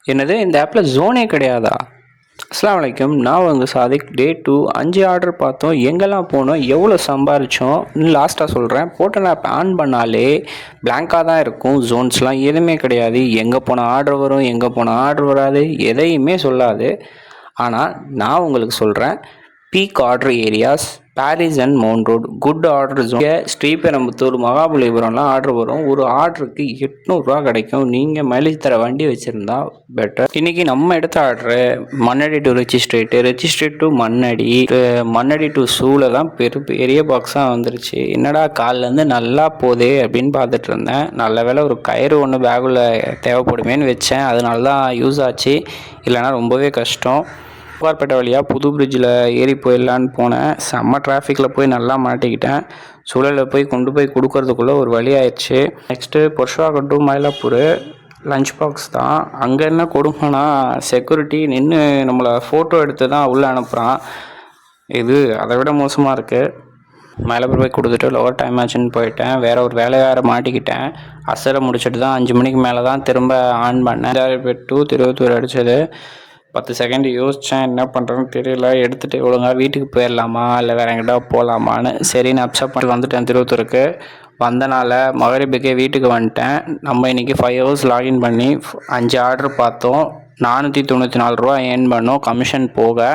என்னது இந்த ஆப்பில் ஜோனே கிடையாதா? அஸ்ஸலாமு அலைக்கும். நான் உங்கள் சாதிக். டே 2 5 ஆர்டர் பார்த்தோம். எங்கெல்லாம் போனோம், எவ்வளோ சம்பாரித்தோம் லாஸ்ட்டாக சொல்கிறேன். போர்ட்டல் ஆப் ஆன் பண்ணாலே பிளாங்காக தான் இருக்கும். ஜோன்ஸ்லாம் எதுவுமே கிடையாது. எங்கே போனால் ஆர்டர் வரும், எங்கே போனால் ஆர்டர் வராது, எதையுமே சொல்லாது. ஆனால் நான் உங்களுக்கு சொல்கிறேன், peak order areas, Parrys and mount road, good order zone, Sriperumbudur, மகாபலிபுரம்லாம் ஆர்டர் வரும். ஒரு ஆர்டருக்கு 800 கிடைக்கும். நீங்கள் மைலேஜ் தர வண்டி வச்சுருந்தா பெட்டர். இன்றைக்கி நம்ம எடுத்த order Mannady to Ritchie street, Ritchie street to Mannady, Mannady to சூவில் தான் பெரிய பாக்ஸாக வந்துருச்சு. என்னடா காலிலேருந்து நல்லா போதே அப்படின்னு பார்த்துட்டு இருந்தேன். நல்ல வேளை ஒரு கயிறு ஒன்று பேக்கில் தேவைப்படுமேன்னு வச்சேன். அதனால தான் யூஸ் ஆச்சு. இல்லைனா ரொம்பவே கஷ்டம். புகார்பேட்டை வழியாக புது பிரிட்ஜில் ஏறி போயிடலான்னு போனேன். செம்ம டிராஃபிக்கில் போய் நல்லா மாட்டிக்கிட்டேன். சூழலில் போய் கொண்டு போய் கொடுக்கறதுக்குள்ளே ஒரு வழி ஆயிடுச்சு. Next Purasawalkam to Mylapore lunch box தான். அங்கே என்ன கொடுமைனா, செக்யூரிட்டி நின்று நம்மளை ஃபோட்டோ எடுத்து தான் உள்ளே அனுப்புகிறான். இது அதை விட மோசமாக இருக்குது. மயிலாப்பூர் போய் கொடுத்துட்டு லோவர் டைம் ஆச்சுன்னு போயிட்டேன். வேறு ஒரு வேறு மாட்டிக்கிட்டேன். அசரை முடிச்சுட்டு தான் 5 மணிக்கு மேலே தான் திரும்ப ஆன் பண்ணேன். டு திருவத்தூர் அடித்தது. 10 செகண்ட் யோசித்தேன், என்ன பண்ணுறேன்னு தெரியல. எடுத்துகிட்டு ஒழுங்காக வீட்டுக்கு போயிடலாமா இல்லை வேறு எங்கிட்ட போகலாமான்னு. சரின்னு அப்செட் பண்ணிட்டு வந்துட்டேன். திருவத்தூருக்கு வந்தனால மகரிபுக்கே வீட்டுக்கு வந்துட்டேன். நம்ம இன்றைக்கி 5 ஹவர்ஸ் லாகின் பண்ணி 5 ஆர்டர் பார்த்தோம். 494 ரூபா ஏர்ன் பண்ணோம் கமிஷன் போக.